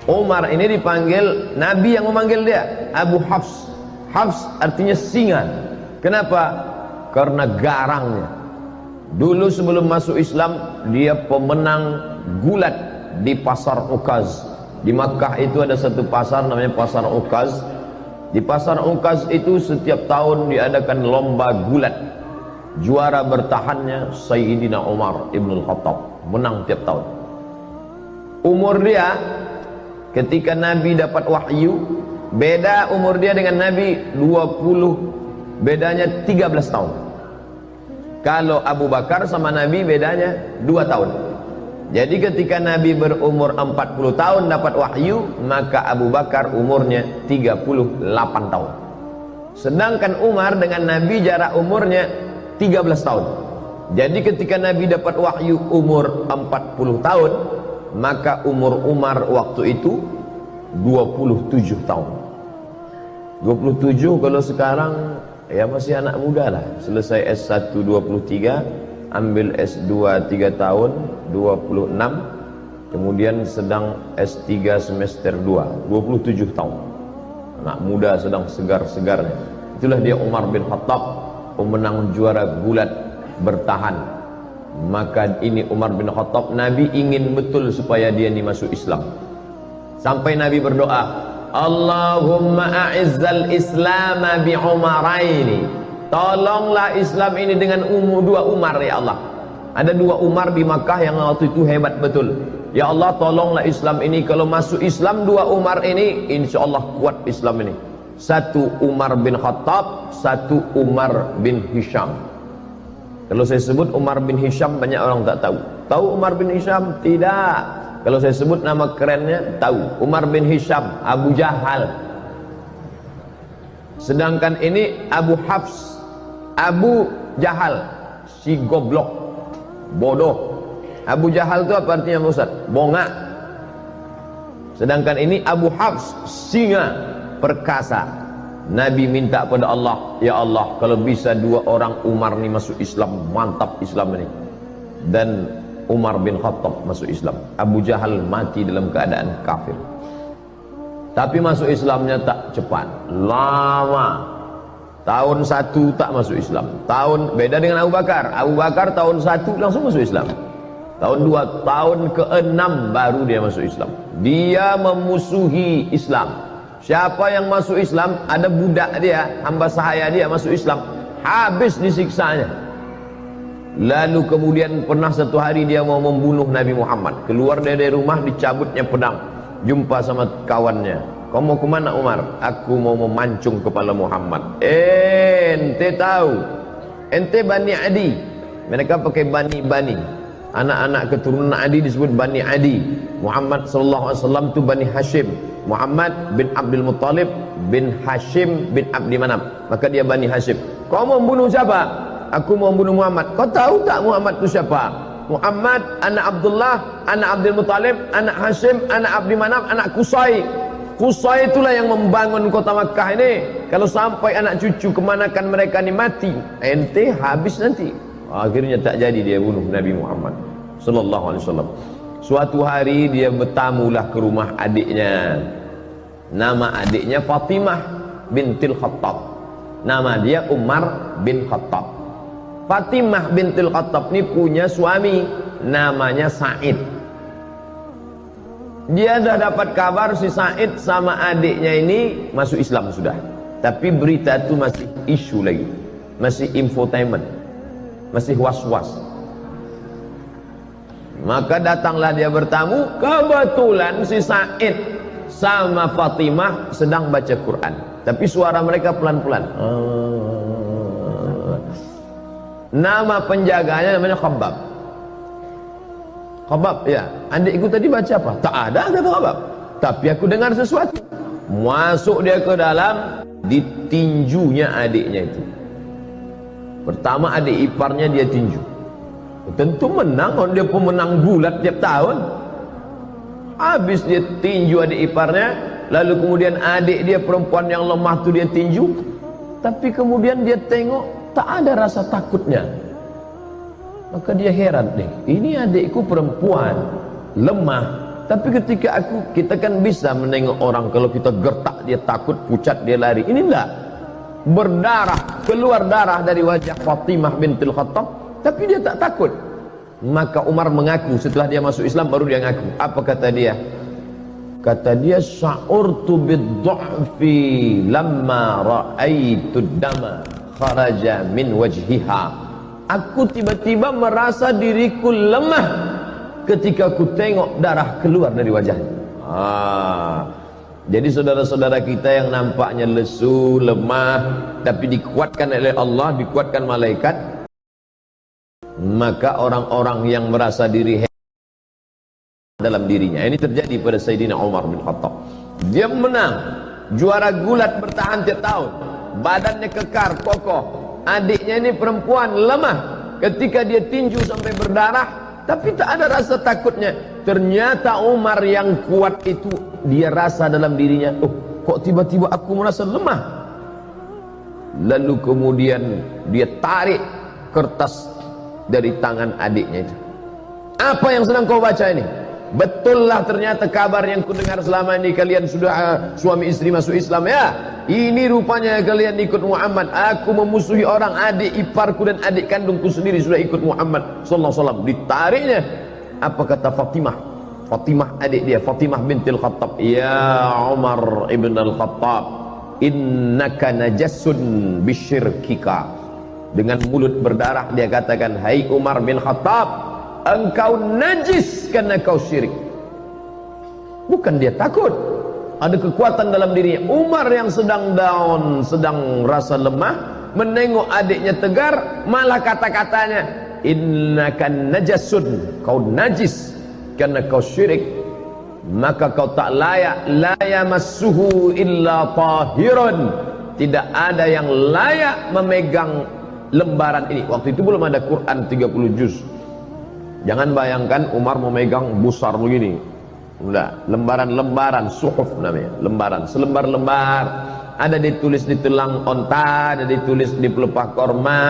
Umar ini dipanggil, Nabi yang memanggil dia Abu Hafs. Hafs artinya singa. Kenapa? Karena garangnya. Dulu sebelum masuk Islam dia pemenang gulat di pasar Ukaz. Di Makkah itu ada satu pasar namanya pasar Ukaz. Di pasar Ukaz itu setiap tahun diadakan lomba gulat. Juara bertahannya Sayyidina Umar Ibn Khattab, menang tiap tahun. Umur dia ketika Nabi dapat wahyu, beda umur dia dengan Nabi 20, bedanya 13 tahun. Kalau Abu Bakar sama Nabi bedanya 2 tahun. Jadi ketika Nabi berumur 40 tahun dapat wahyu, maka Abu Bakar umurnya 38 tahun. Sedangkan Umar dengan Nabi jarak umurnya 13 tahun. Jadi ketika Nabi dapat wahyu umur 40 tahun, maka umur Umar waktu itu 27 tahun. 27 kalau sekarang ya masih anak muda lah. Selesai S1 23, ambil S2 3 tahun 26, kemudian sedang S3 semester 2 27 tahun. Anak muda sedang segar-segarnya. Itulah dia Umar bin Khattab, pemenang juara gulat bertahan. Maka ini Umar bin Khattab, Nabi ingin betul supaya dia ini masuk Islam. Sampai Nabi berdoa, Allahumma a'izzal Islam bi Umaraini. Tolonglah Islam ini dengan dua Umar ya Allah. Ada 2 Umar di Makkah yang waktu itu hebat betul. Ya Allah, tolonglah Islam ini, kalau masuk Islam 2 Umar ini, insya Allah kuat Islam ini. Satu Umar bin Khattab, satu Umar bin Hisham. Kalau saya sebut Umar bin Hisham banyak orang tak tahu. Tahu Umar bin Hisham? Tidak. Kalau saya sebut nama kerennya tahu. Umar bin Hisham, Abu Jahal. Sedangkan ini Abu Hafs, Abu Jahal, si goblok, bodoh. Abu Jahal itu apa artinya Ustaz? Bongak. Sedangkan ini Abu Hafs, singa, perkasa. Nabi minta pada Allah, ya Allah, kalau bisa 2 orang Umar ini masuk Islam, mantap Islam ini. Dan Umar bin Khattab masuk Islam. Abu Jahal mati dalam keadaan kafir. Tapi masuk Islamnya tak cepat, lama. Tahun 1 tak masuk Islam. Beda dengan Abu Bakar. Abu Bakar tahun 1 langsung masuk Islam. Tahun 2, tahun ke-6 baru dia masuk Islam. Dia memusuhi Islam. Siapa yang masuk Islam, ada budak dia, hamba sahaya dia masuk Islam, habis disiksanya. Lalu kemudian pernah satu hari dia mau membunuh Nabi Muhammad. Keluar dari rumah, dicabutnya pedang. Jumpa sama kawannya. Kau mau kemana Umar? Aku mau memancung kepala Muhammad. Ente tahu, ente Bani Adi. Mereka pakai Bani. Anak-anak keturunan Adi disebut Bani Adi. Muhammad SAW itu Bani Hashim. Muhammad bin Abdul Muttalib bin Hashim bin Abdi Manaf. Maka dia Bani Hashim. Kau mau membunuh siapa? Aku mau membunuh Muhammad. Kau tahu tak Muhammad itu siapa? Muhammad anak Abdullah, anak Abdul Muttalib, anak Hashim, anak Abdi Manaf, anak Qusay. Qusay itulah yang membangun kota Makkah ini. Kalau sampai anak cucu kemanakan mereka ini mati, ente habis nanti. Akhirnya tak jadi dia bunuh Nabi Muhammad sallallahu alaihi wasallam. Suatu hari dia bertamulah ke rumah adiknya. Nama adiknya Fatimah bintil Khattab. Nama dia Umar bin Khattab. Fatimah bintil Khattab ini punya suami namanya Said. Dia dah dapat kabar si Said sama adiknya ini masuk Islam sudah. Tapi berita itu masih isu lagi. Masih infotainment. Masih was-was. Maka datanglah dia bertamu. Kebetulan si Said sama Fatimah sedang baca Quran. Tapi suara mereka pelan-pelan. Nama penjaganya namanya Khabbab. Khabbab, ya. Adikku tadi baca apa? Tak ada, kata Khabbab. Tapi aku dengar sesuatu. Masuk dia ke dalam, ditinjunya adiknya itu. Pertama adik iparnya dia tinju. Tentu menang, dia pemenang gulat tiap tahun. Habis dia tinju adik iparnya, lalu kemudian adik dia perempuan yang lemah tu dia tinju. Tapi kemudian dia tengok tak ada rasa takutnya. Maka dia heran nih, ini adikku perempuan lemah, Tapi ketika kita kan bisa menengok orang, kalau kita gertak dia takut, pucat dia lari. Ini enggak, berdarah, keluar darah dari wajah Fatimah bintul Khattab, tapi dia tak takut. Maka Umar mengaku, setelah dia masuk Islam baru dia ngaku. Apa kata dia? Kata dia, sya'urtu bid-du'fi lamma ra'aitu dama kharaja min wajhiha. Aku tiba-tiba merasa diriku lemah ketika aku tengok darah keluar dari wajahnya. Jadi saudara-saudara kita yang nampaknya lesu, lemah, tapi dikuatkan oleh Allah, dikuatkan malaikat, maka orang-orang yang merasa diri hebat dalam dirinya. Ini terjadi pada Sayyidina Umar bin Khattab. Dia menang, juara gulat, bertahan tiap tahun, badannya kekar, kokoh. Adiknya ini perempuan, lemah, ketika dia tinju sampai berdarah, tapi tak ada rasa takutnya. Ternyata Umar yang kuat itu, dia rasa dalam dirinya, oh kok tiba-tiba aku merasa lemah. Lalu kemudian dia tarik kertas dari tangan adiknya itu. Apa yang sedang kau baca ini? Betullah ternyata kabar yang kudengar selama ini, kalian sudah suami istri masuk Islam ya. Ini rupanya kalian ikut Muhammad. Aku memusuhi orang, adik iparku dan adik kandungku sendiri sudah ikut Muhammad sallallahu alaihi wasallam. Ditariknya. Apa kata Fatimah? Fatimah adik dia, Fatimah bintil Khattab. Ya Umar ibn al-Khattab, innaka najasun bisyirkika. Dengan mulut berdarah dia katakan, hai Umar bin Khattab, engkau najis karena kau syirik. Bukan dia takut, ada kekuatan dalam dirinya. Umar yang sedang down, sedang rasa lemah, menengok adiknya tegar, malah kata-katanya, innaka najasun, kau najis karena kau syirik, maka kau tak layak, la yamassuhu illa tahirun, tidak ada yang layak memegang lembaran ini. Waktu itu belum ada Quran 30 juz. Jangan bayangkan Umar memegang besar begini. Enggak, lembaran-lembaran, suhuf namanya, lembaran, selembar-lembar. Ada ditulis di tulang onta, ada ditulis di pelepah korma,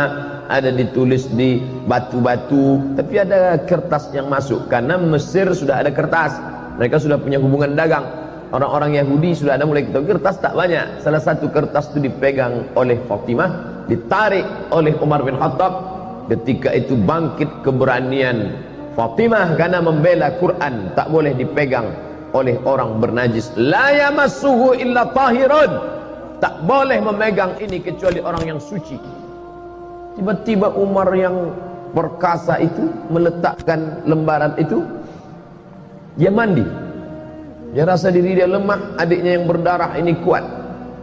ada ditulis di batu-batu. Tapi ada kertas yang masuk, karena Mesir sudah ada kertas. Mereka sudah punya hubungan dagang. Orang-orang Yahudi sudah ada mulai kita, kertas tak banyak. Salah satu kertas itu dipegang oleh Fatimah, ditarik oleh Umar bin Khattab. Ketika itu bangkit keberanian Fatimah karena membela Quran, tak boleh dipegang oleh orang bernajis. La yamassuhu illa tahirun, tak boleh memegang ini kecuali orang yang suci. Tiba-tiba Umar yang perkasa itu meletakkan lembaran itu, dia mandi. Dia rasa diri dia lemah, adiknya yang berdarah ini kuat.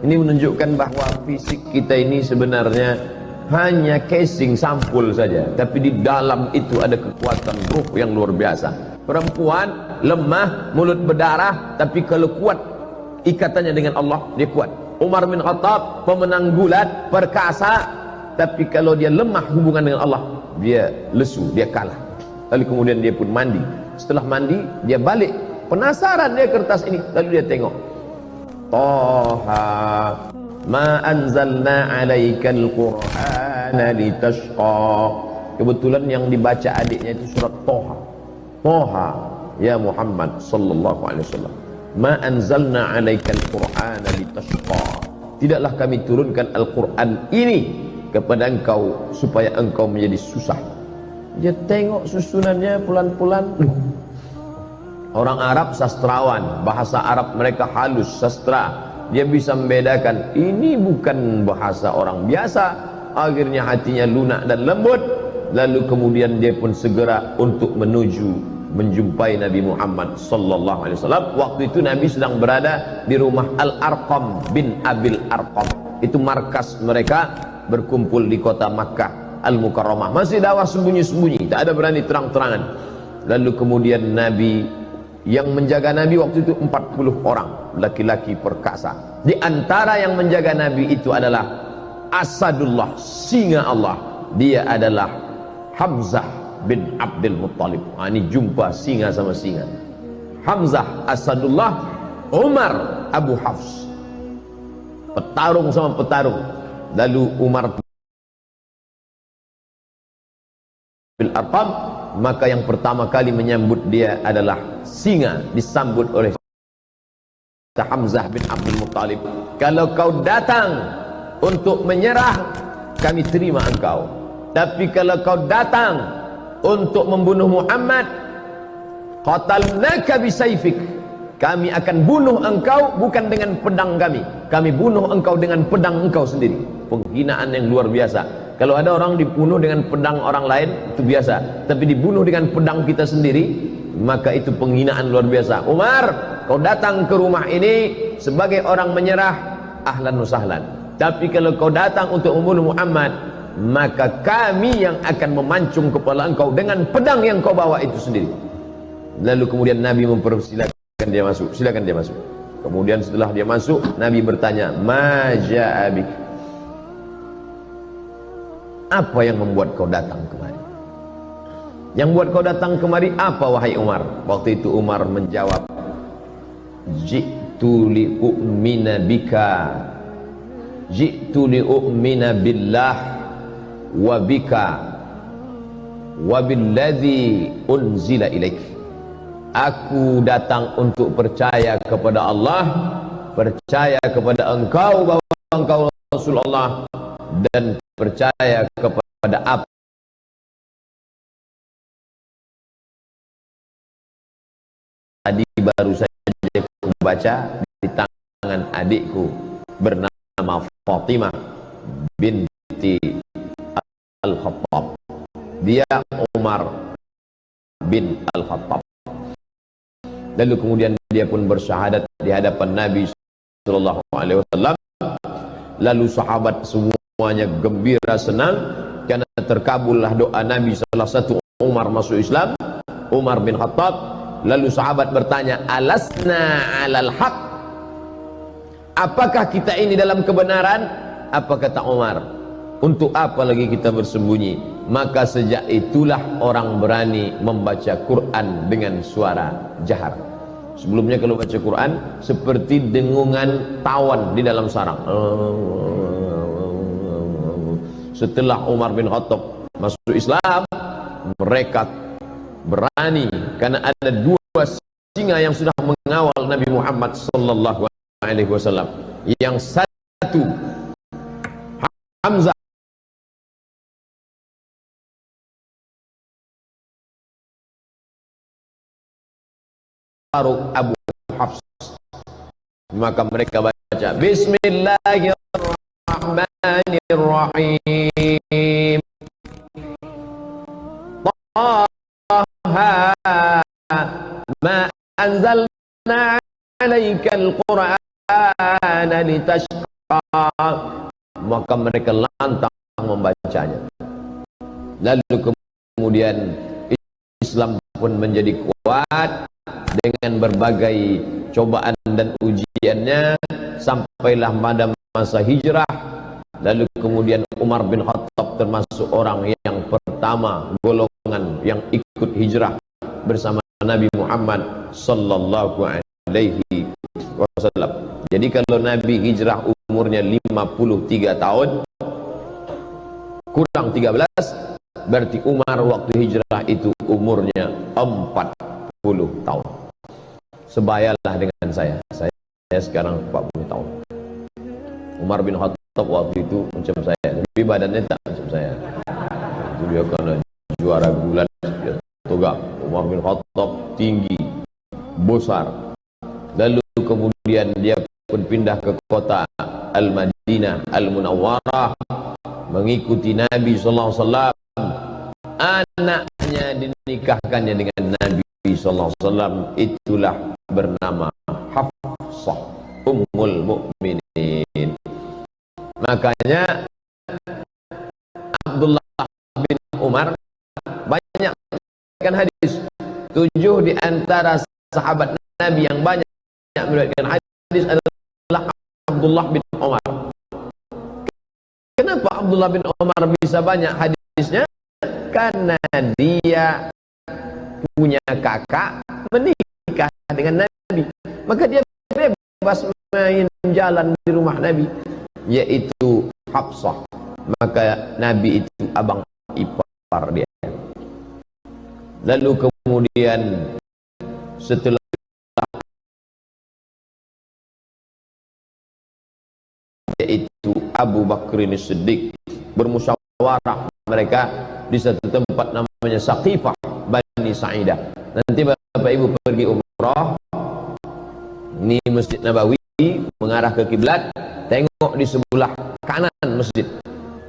Ini menunjukkan bahwa fisik kita ini sebenarnya hanya casing, sampul saja, tapi di dalam itu ada kekuatan ruh yang luar biasa. Perempuan lemah, mulut berdarah, tapi kalau kuat ikatannya dengan Allah, dia kuat. Umar bin Khattab pemenang gulat, perkasa, tapi kalau dia lemah hubungan dengan Allah, dia lesu, dia kalah. Lalu kemudian dia pun mandi. Setelah mandi dia balik, penasaran dia kertas ini, lalu dia tengok, Toha ma anzalna alaikal qur'ana litashqa. Kebetulan yang dibaca adiknya itu surat Toha. Toha ya Muhammad sallallahu alaihi wasallam, ma anzalna alaikal qur'ana litashqa. Tidaklah kami turunkan Al-Quran ini kepada engkau supaya engkau menjadi susah. Dia tengok susunannya pelan-pelan. Orang Arab sastrawan, bahasa Arab mereka halus, sastra. Dia bisa membedakan ini bukan bahasa orang biasa. Akhirnya hatinya lunak dan lembut. Lalu kemudian dia pun segera untuk menuju menjumpai Nabi Muhammad sallallahu alaihi wasallam. Waktu itu Nabi sedang berada di rumah Al-Arqam bin Abil Arqam. Itu markas mereka berkumpul di kota Makkah Al-Mukarramah. Masih dakwah sembunyi-sembunyi, tak ada berani terang-terangan. Lalu kemudian Nabi, yang menjaga Nabi waktu itu 40 orang laki-laki perkasa. Di antara yang menjaga Nabi itu adalah Asadullah, singa Allah. Dia adalah Hamzah bin Abdul Muttalib. Ini jumpa singa sama singa. Hamzah Asadullah, Umar Abu Hafs, petarung sama petarung. Lalu Umar bin Arqam maka yang pertama kali menyambut dia adalah singa, disambut oleh Hamzah bin Abdul Muttalib. Kalau kau datang untuk menyerah, kami terima engkau. Tapi kalau kau datang untuk membunuh Muhammad, qatalnaka bisayfik, kami akan bunuh engkau bukan dengan pedang kami, kami bunuh engkau dengan pedang engkau sendiri. Penghinaan yang luar biasa. Kalau ada orang dibunuh dengan pedang orang lain, itu biasa. Tapi dibunuh dengan pedang kita sendiri, maka itu penghinaan luar biasa. Umar, kau datang ke rumah ini sebagai orang menyerah, ahlan wa sahlan. Tapi kalau kau datang untuk membunuh Muhammad, maka kami yang akan memancung kepala engkau dengan pedang yang kau bawa itu sendiri. Lalu kemudian Nabi mempersilakan dia masuk. Silakan dia masuk. Kemudian setelah dia masuk, Nabi bertanya, ma ja'abik, apa yang membuat kau datang kemari? Yang membuat kau datang kemari apa, wahai Umar? Waktu itu Umar menjawab, ji'tu li'u'mina bika, ji'tu li'u'mina billah wa bika wa billadzi unzila ilaik. Aku datang untuk percaya kepada Allah, percaya kepada engkau bahwa engkau Rasulullah, dan percaya kepada apa tadi baru saja aku baca di tangan adikku bernama Fatimah binti Al-Khattab. Dia Umar bin Al-Khattab. Lalu kemudian dia pun bersyahadat di hadapan Nabi sallallahu alaihi wasallam. Lalu sahabat semuanya gembira senang karena terkabullah doa Nabi. Salah satu Umar masuk Islam, Umar bin Khattab. Lalu sahabat bertanya, alasna alal haq, apakah kita ini dalam kebenaran? Apa kata Umar? Untuk apa lagi kita bersembunyi? Maka sejak itulah orang berani membaca Quran dengan suara jahar. Sebelumnya kalau baca Quran seperti dengungan tawon di dalam sarang. Setelah Umar bin Khattab masuk Islam, mereka berani karena ada dua singa yang sudah mengawal Nabi Muhammad sallallahu alaihi wasallam. Yang satu Hamzah Abu Hafs. Maka mereka baca Bismillahirrahmanirrahim, Taha ma anzalna alaikal Qur'ana litashqa. Maka mereka lantang membacanya. Lalu kemudian Islam pun menjadi kuat dengan berbagai cobaan dan ujiannya, sampailah pada masa hijrah. Lalu kemudian Umar bin Khattab termasuk orang yang pertama golongan yang ikut hijrah bersama Nabi Muhammad sallallahu alaihi wasallam. Jadi kalau Nabi hijrah umurnya 53 tahun kurang 13, berarti Umar waktu hijrah itu umurnya 40 tahun. Sebayalah dengan saya sekarang 40 tahun. Umar bin Khattab waktu itu macam saya, tapi badannya tak macam saya. Itu dia karena juara gulat, dia tegak. Umar bin Khattab tinggi, besar. Lalu kemudian dia pun pindah ke kota Al-Madinah Al-Munawwarah, mengikuti Nabi sallallahu alaihi wasallam. Anaknya dinikahkannya dengan Nabi sallallahu alaihi wasallam, itulah bernama Hafsah Ummul Mukminin. Makanya Abdullah bin Umar banyak kan hadis. 7 di antara sahabat Nabi yang banyak meriwayatkan hadis adalah Abdullah bin Umar. Kenapa Abdullah bin Umar bisa banyak hadisnya? Karena dia punya kakak menikah dengan Nabi, maka dia bebas main jalan di rumah Nabi, yaitu Hafsah. Maka Nabi itu abang ipar dia. Lalu kemudian setelah yaitu Abu Bakrin Siddiq bermusyawarah mereka di satu tempat namanya Saqifah Bani Sa'idah. Nanti Bapak Ibu pergi umrah, ini Masjid Nabawi mengarah ke kiblat, tengok di sebelah kanan masjid.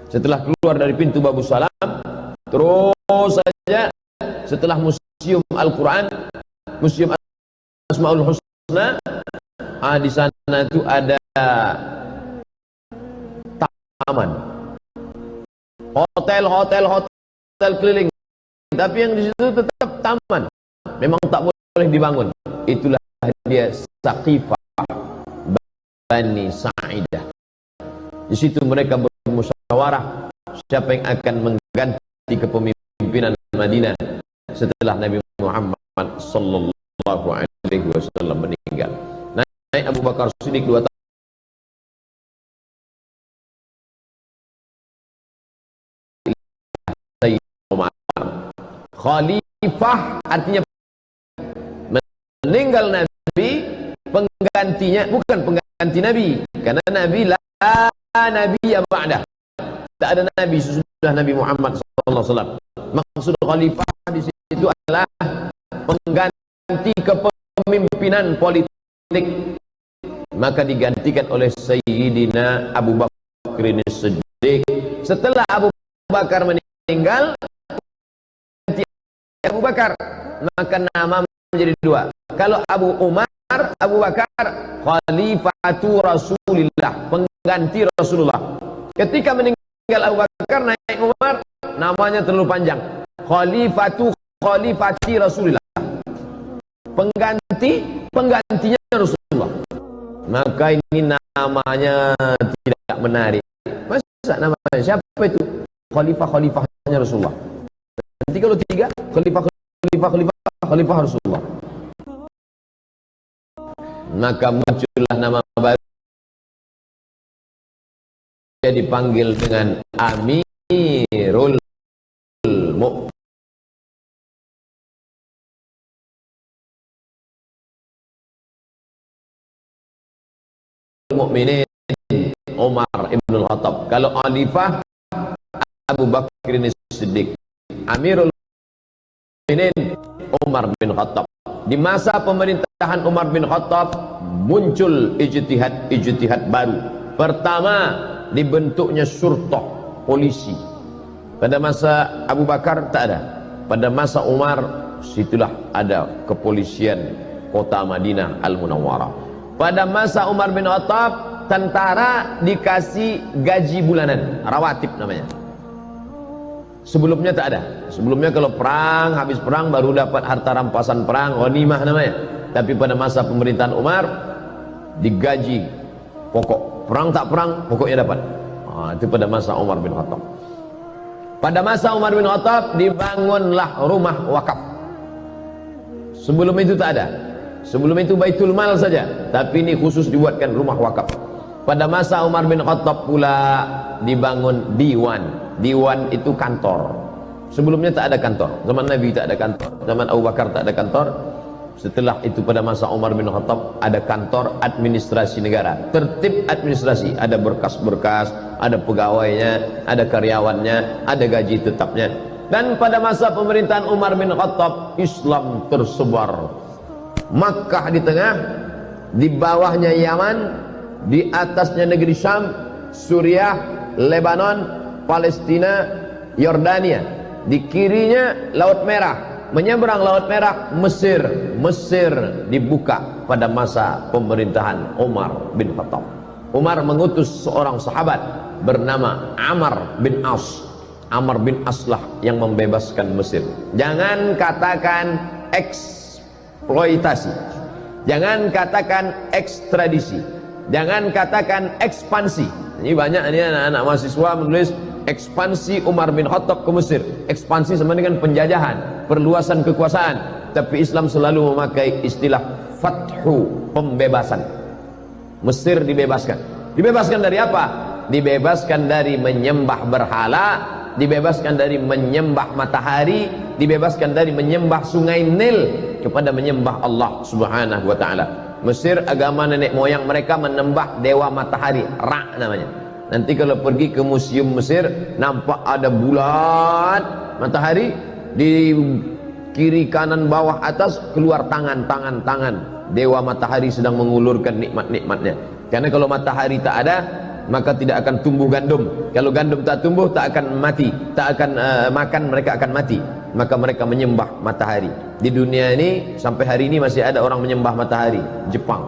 Setelah keluar dari pintu Babus Salam, terus saja setelah Museum Al-Quran, Museum Asmaul Husna, di sana itu ada taman, hotel keliling, tapi yang di situ tetap taman, memang tak boleh dibangun. Itulah dia Saqifah Bani Sa'idah. Di situ mereka bermusyawarah siapa yang akan mengganti kepemimpinan Madinah setelah Nabi Muhammad sallallahu alaihi wasallam meninggal. Naik Abu Bakar Siddiq 2 tahun. Khalifah artinya meninggal Nabi, penggantinya bukan pengganti Nabi, karena Nabi la nabiyya ba'dah, tak ada Nabi sesudah Nabi Muhammad SAW. Maksud khalifah di situ adalah pengganti kepemimpinan politik, maka digantikan oleh Sayyidina Abu Bakr Siddiq. Setelah Abu Bakar meninggal, Abu Bakar, maka nama menjadi dua. Kalau Abu Umar, Abu Bakar, Khalifatu Rasulillah, pengganti Rasulullah. Ketika meninggal Abu Bakar, naik Umar, namanya terlalu panjang. Khalifati Rasulillah, penggantinya Rasulullah. Maka ini namanya tidak menarik. Masa namanya siapa itu? Khalifahnya Rasulullah. Nanti kalau tiga, khalifah Rasulullah, maka muncullah nama baru, dia dipanggil dengan Amirul Mu'minin Umar ibn al-Khattab. Kalau Khalifah Abu Bakr Siddiq, Amirul Mu'minin Umar bin Khattab. Di masa pemerintahan Umar bin Khattab muncul ijtihad baru. Pertama, dibentuknya syurtah, polisi. Pada masa Abu Bakar tak ada. Pada masa Umar, situlah ada kepolisian kota Madinah Al-Munawwarah. Pada masa Umar bin Khattab, tentara dikasih gaji bulanan, rawatib namanya. Sebelumnya tak ada. Sebelumnya kalau perang, habis perang baru dapat harta rampasan perang, ghanimah namanya. Tapi pada masa pemerintahan Umar digaji pokok. Perang tak perang, pokoknya dapat. Itu pada masa Umar bin Khattab. Pada masa Umar bin Khattab dibangunlah rumah wakaf. Sebelum itu tak ada. Sebelum itu Baitul Mal saja, tapi ini khusus dibuatkan rumah wakaf. Pada masa Umar bin Khattab pula dibangun diwan. Diwan itu kantor. Sebelumnya tak ada kantor. Zaman Nabi tak ada kantor. Zaman Abu Bakar tak ada kantor. Setelah itu pada masa Umar bin Khattab ada kantor administrasi negara. Tertib administrasi. Ada berkas-berkas, ada pegawainya, ada karyawannya, ada gaji tetapnya. Dan pada masa pemerintahan Umar bin Khattab, Islam tersebar. Makkah di tengah, di bawahnya Yaman, di atasnya negeri Syam, Suriah, Lebanon, Palestina, Yordania. Di kirinya Laut Merah, menyeberang Laut Merah Mesir. Mesir dibuka pada masa pemerintahan Umar bin Khattab. Umar mengutus seorang sahabat bernama Amr bin As. Amr bin As lah yang membebaskan Mesir. Jangan katakan eksploitasi, jangan katakan ekstradisi, jangan katakan ekspansi. Ini banyak ini anak-anak mahasiswa menulis ekspansi Umar bin Khattab ke Mesir. Ekspansi sama dengan penjajahan, perluasan kekuasaan. Tapi Islam selalu memakai istilah fathu, pembebasan. Mesir dibebaskan. Dibebaskan dari apa? Dibebaskan dari menyembah berhala, dibebaskan dari menyembah matahari, dibebaskan dari menyembah sungai Nil kepada menyembah Allah Subhanahu wa taala. Mesir agama nenek moyang mereka menyembah dewa matahari, Ra namanya. Nanti kalau pergi ke museum Mesir, nampak ada bulat matahari, di kiri kanan bawah atas keluar tangan dewa matahari sedang mengulurkan nikmat-nikmatnya. Karena kalau matahari tak ada, maka tidak akan tumbuh gandum. Kalau gandum tak tumbuh, tak akan mati, tak akan makan, mereka akan mati. Maka mereka menyembah matahari. Di dunia ini sampai hari ini masih ada orang menyembah matahari. Jepang,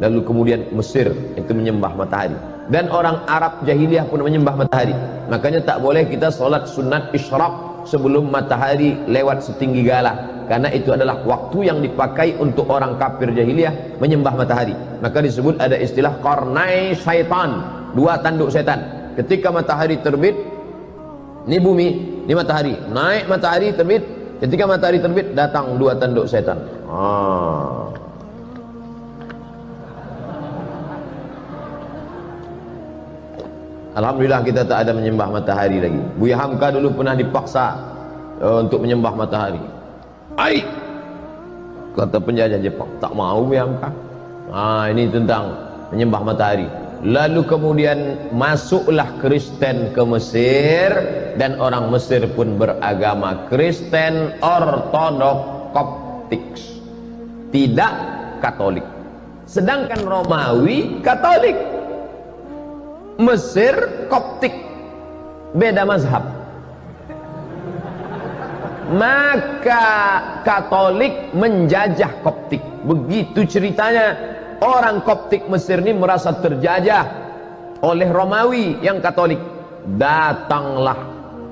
lalu kemudian Mesir itu menyembah matahari, dan orang Arab jahiliyah pun menyembah matahari. Makanya tak boleh kita solat sunat isyraq sebelum matahari lewat setinggi galah, karena itu adalah waktu yang dipakai untuk orang kafir jahiliyah menyembah matahari. Maka disebut ada istilah qarnai syaitan, dua tanduk setan. Ketika matahari terbit, ini bumi, ini matahari, naik matahari terbit. Ketika matahari terbit, datang dua tanduk setan. Alhamdulillah kita tak ada menyembah matahari lagi. Buya Hamka dulu pernah dipaksa untuk menyembah matahari. Ai, kata penjajah Jepang, tak mau Buya Hamka. Ini tentang menyembah matahari. Lalu kemudian masuklah Kristen ke Mesir, dan orang Mesir pun beragama Kristen Ortodok Koptik, tidak Katolik. Sedangkan Romawi Katolik, Mesir Koptik, beda mazhab. Maka Katolik menjajah Koptik. Begitu ceritanya. Orang Koptik Mesir ini merasa terjajah oleh Romawi yang Katolik. Datanglah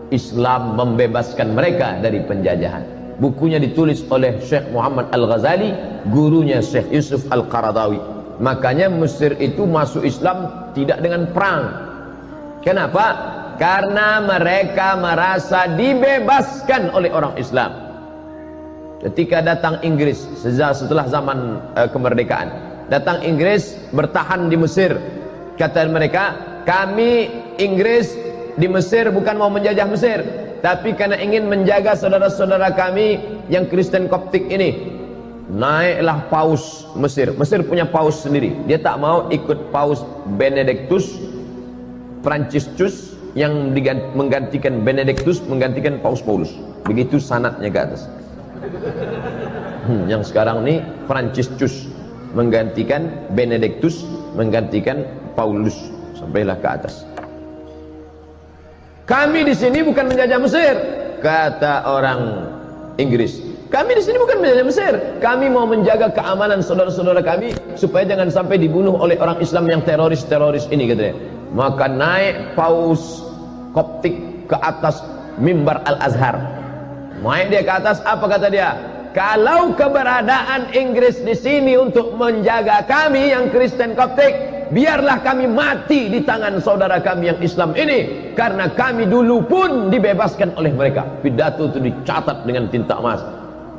Islam membebaskan mereka dari penjajahan. Bukunya ditulis oleh Syekh Muhammad Al-Ghazali, gurunya Syekh Yusuf Al-Qaradawi. Makanya Mesir itu masuk Islam tidak dengan perang. Kenapa? Karena mereka merasa dibebaskan oleh orang Islam. Ketika datang Inggris setelah zaman kemerdekaan, datang Inggris bertahan di Mesir. Kata mereka, kami Inggris di Mesir bukan mau menjajah Mesir, tapi karena ingin menjaga saudara-saudara kami yang Kristen Koptik ini. Naiklah paus Mesir. Mesir punya paus sendiri. Dia tak mau ikut paus Benedictus Franciscus yang menggantikan Benedictus, menggantikan paus Paulus. Begitu sanadnya ke atas. Yang sekarang ini Franciscus menggantikan Benedictus, menggantikan Paulus, sampailah ke atas. Kami di sini bukan menjajah Mesir, kata orang Inggris. Kami di sini bukan menjajah Mesir. Kami mau menjaga keamanan saudara-saudara kami supaya jangan sampai dibunuh oleh orang Islam yang teroris-teroris ini, katanya. Maka naik paus Koptik ke atas mimbar Al-Azhar. Naik dia ke atas, apa kata dia? Kalau keberadaan Inggris di sini untuk menjaga kami yang Kristen Koptik, biarlah kami mati di tangan saudara kami yang Islam ini, karena kami dulu pun dibebaskan oleh mereka. Pidato itu dicatat dengan tinta emas.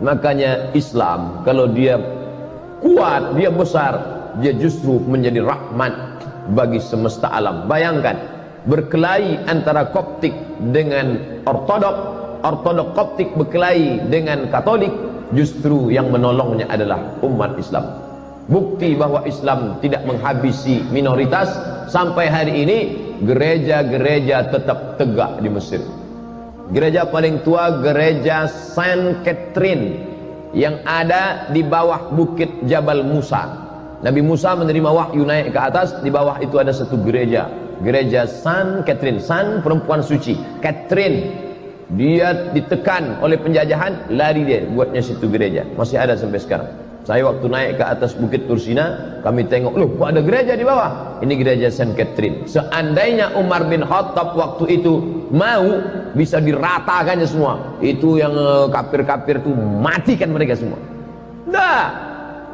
Makanya Islam kalau dia kuat, dia besar, dia justru menjadi rahmat bagi semesta alam. Bayangkan berkelahi antara Koptik dengan Ortodok Koptik berkelahi dengan Katolik, justru yang menolongnya adalah umat Islam. Bukti bahwa Islam tidak menghabisi minoritas. Sampai hari ini gereja-gereja tetap tegak di Mesir. Gereja paling tua, gereja Saint Catherine, yang ada di bawah bukit Jabal Musa. Nabi Musa menerima wahyu naik ke atas, di bawah itu ada satu gereja, gereja Saint Catherine. Saint perempuan suci, Catherine dia ditekan oleh penjajahan, lari dia buatnya situ gereja, masih ada sampai sekarang. Saya waktu naik ke atas bukit Tursina, kami tengok, loh kok ada gereja di bawah? Ini gereja Saint Catherine. Seandainya Umar bin Khattab waktu itu mau, bisa diratakannya semua. Itu yang kafir-kafir itu matikan mereka semua. Dah,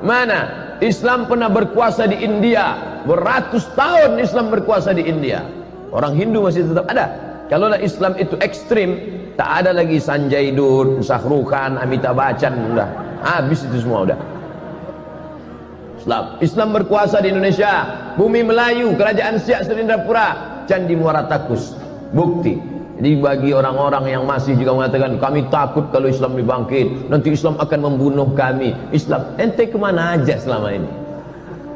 mana? Islam pernah berkuasa di India, beratus tahun Islam berkuasa di India. Orang Hindu masih tetap ada. Kalau Islam itu ekstrim, tak ada lagi Sanjay Dutt, Shah Rukh Khan, Amitabh Bachchan, udah habis itu semua udah. Islam berkuasa di Indonesia, bumi Melayu, kerajaan Siak Serindrapura, Candi Muara Takus. Bukti Jadi bagi orang-orang yang masih juga mengatakan kami takut kalau Islam dibangkit, nanti Islam akan membunuh kami. Islam, ente kemana aja selama ini?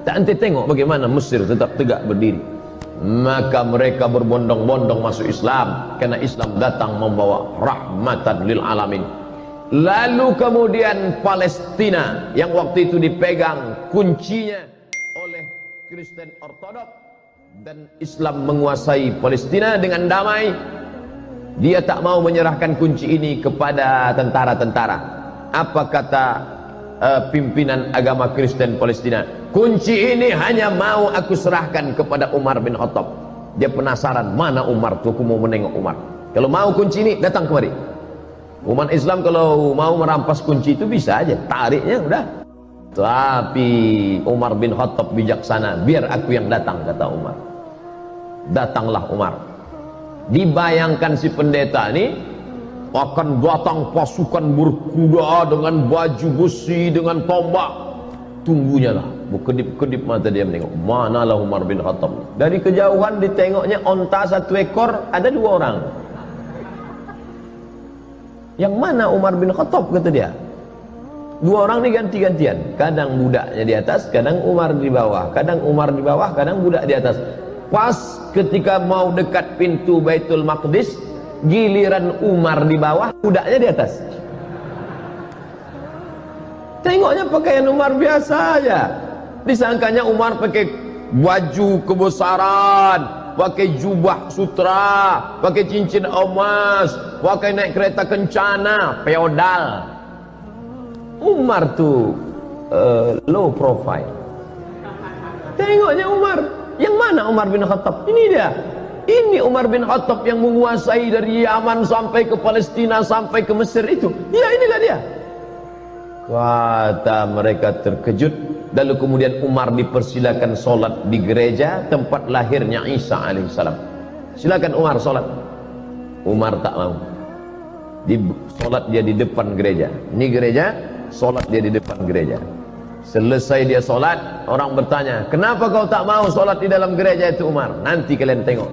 Tak ente tengok bagaimana Mesir tetap tegak berdiri. Maka mereka berbondong-bondong masuk Islam karena Islam datang membawa rahmatan lil alamin. Lalu kemudian Palestina yang waktu itu dipegang kuncinya oleh Kristen Ortodok dan Islam menguasai Palestina dengan damai. Dia tak mau menyerahkan kunci ini kepada tentara-tentara. Apa kata pimpinan agama Kristen Palestina? Kunci ini hanya mau aku serahkan kepada Umar bin Khattab. Dia penasaran, mana Umar tuh, aku mau menengok Umar. Kalau mau kunci ini, datang kemari. Umat Islam kalau mau merampas kunci itu bisa aja, tariknya udah. Tapi Umar bin Khattab bijaksana, biar aku yang datang, kata Umar. Datanglah Umar. Dibayangkan si pendeta ini akan datang pasukan berkuda dengan baju besi, dengan tombak. Tunggunya lah, berkedip-kedip mata dia menengok. Manalah Umar bin Khattab. Dari kejauhan ditengoknya onta satu ekor, ada 2 orang. Yang mana Umar bin Khattab, kata dia. 2 orang ini ganti-gantian. Kadang budaknya di atas, kadang Umar di bawah. Kadang Umar di bawah, kadang budak di atas. Pas ketika mau dekat pintu Baitul Maqdis, giliran Umar di bawah, budaknya di atas. Tengoknya pakaian Umar biasa aja. Disangkanya Umar pakai baju kebesaran, pakai jubah sutra, pakai cincin emas, pakai naik kereta kencana, feodal. Umar tuh low profile. Tengoknya Umar. Yang mana Umar bin Khattab? Ini dia. Ini Umar bin Khattab yang menguasai dari Yaman sampai ke Palestina, sampai ke Mesir itu. Ya, inilah dia. Kata mereka terkejut. Lalu kemudian Umar dipersilakan solat di gereja tempat lahirnya Isa alaihissalam. Silakan Umar solat. Umar tak mau. Solat dia di depan gereja. Ini gereja, solat dia di depan gereja. Selesai dia solat, orang bertanya, kenapa kau tak mau solat di dalam gereja itu Umar? Nanti kalian tengok.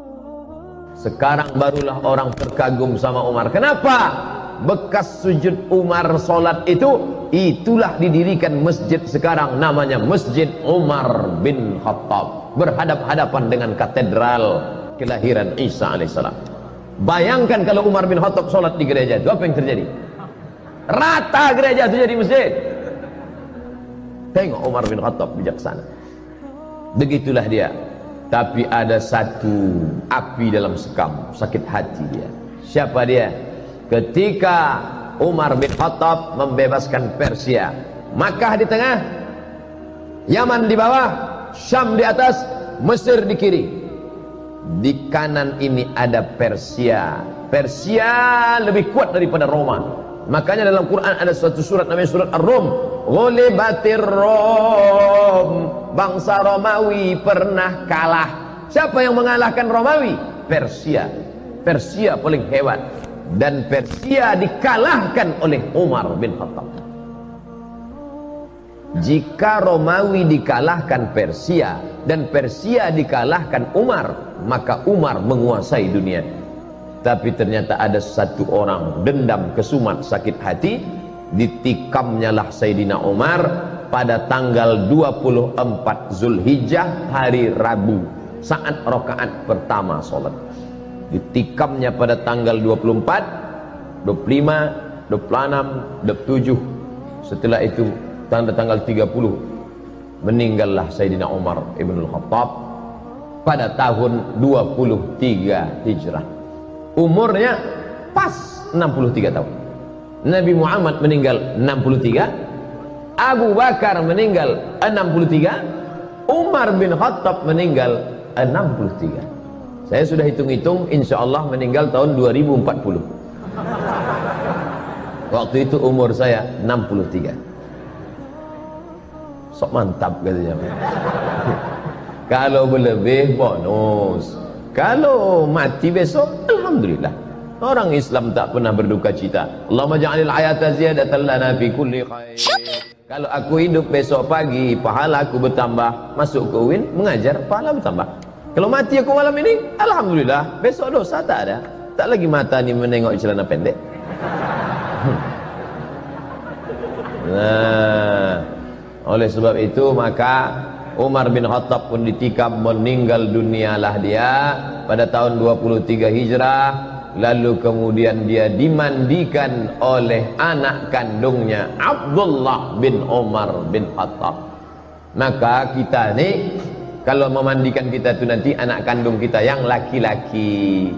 Sekarang barulah orang terkagum sama Umar. Kenapa? Bekas sujud Umar solat itu, itulah didirikan masjid sekarang, namanya Masjid Umar bin Khattab, berhadap-hadapan dengan katedral kelahiran Isa alaihissalam. Bayangkan kalau Umar bin Khattab solat di gereja itu, apa yang terjadi? Rata gereja itu jadi masjid. Tengok Umar bin Khattab bijaksana. Begitulah dia. Tapi ada satu api dalam sekam, sakit hati dia. Siapa dia? Ketika Umar bin Khattab membebaskan Persia, Makkah di tengah, Yaman di bawah, Syam di atas, Mesir di kiri. Di kanan ini ada Persia. Persia lebih kuat daripada Roma. Makanya dalam Quran ada suatu surat namanya surat Ar-Rum. Ghulibatir Rom. Bangsa Romawi pernah kalah. Siapa yang mengalahkan Romawi? Persia. Persia paling hebat. Dan Persia dikalahkan oleh Umar bin Khattab. Jika Romawi dikalahkan Persia dan Persia dikalahkan Umar, maka Umar menguasai dunia. Tapi ternyata ada satu orang dendam, kesumat, sakit hati, ditikamnya lah Sayyidina Umar pada tanggal 24 Zulhijjah, hari Rabu, saat rakaat pertama sholat. Ditikamnya pada tanggal 24, 25, 26, 27. Setelah itu tanggal 30 meninggallah Sayyidina Umar ibn Khattab pada tahun 23 Hijrah. Umurnya pas 63 tahun. Nabi Muhammad meninggal 63, Abu Bakar meninggal 63, Umar bin Khattab meninggal 63. Saya sudah hitung-hitung, insya Allah meninggal tahun 2040. Waktu itu umur saya 63. Sok mantap katanya. Kalau berlebih bonus. Kalau mati besok, alhamdulillah. Orang Islam tak pernah berduka cita. Allahumma ja'alil hayata ziyadatan lana fi kulli khair. Kalau aku hidup besok pagi, pahala aku bertambah, masuk ke UIN, mengajar, pahala bertambah. Kalau mati aku malam ini, alhamdulillah, besok dosa tak ada. Tak lagi mata ni menengok celana pendek. Nah, oleh sebab itu maka Umar bin Khattab pun ditikam, meninggal dunialah dia pada tahun 23 Hijrah. Lalu kemudian dia dimandikan oleh anak kandungnya Abdullah bin Umar bin Khattab. Maka kita ni kalau memandikan kita tu nanti anak kandung kita yang laki-laki.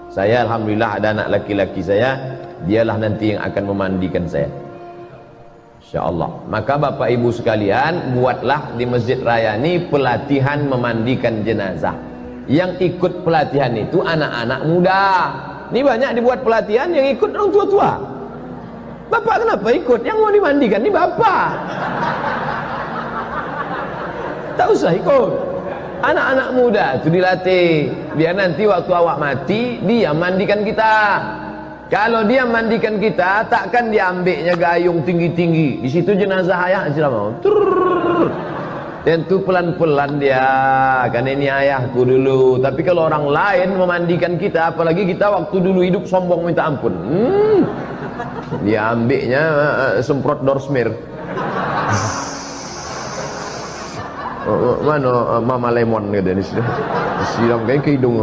Saya alhamdulillah ada anak laki-laki saya, dialah nanti yang akan memandikan saya, insyaallah. Maka Bapak Ibu sekalian, buatlah di Masjid Raya ini pelatihan memandikan jenazah. Yang ikut pelatihan itu anak-anak muda. Ini banyak dibuat pelatihan yang ikut orang tua-tua. Bapak kenapa ikut? Yang mau dimandikan ini bapak. Tak usah ikut. Anak-anak muda itu dilatih, biar nanti waktu awak mati dia mandikan kita. Kalau dia mandikan kita, takkan dia ambilnya gayung tinggi-tinggi. Di situ jenazah ayah mau. Tentu pelan-pelan dia, kan ini ayahku dulu. Tapi kalau orang lain memandikan kita, apalagi kita waktu dulu hidup sombong minta ampun, dia ambilnya semprot dorsmir. Mana Mama Lemon kata ni, siram kain ke hidung.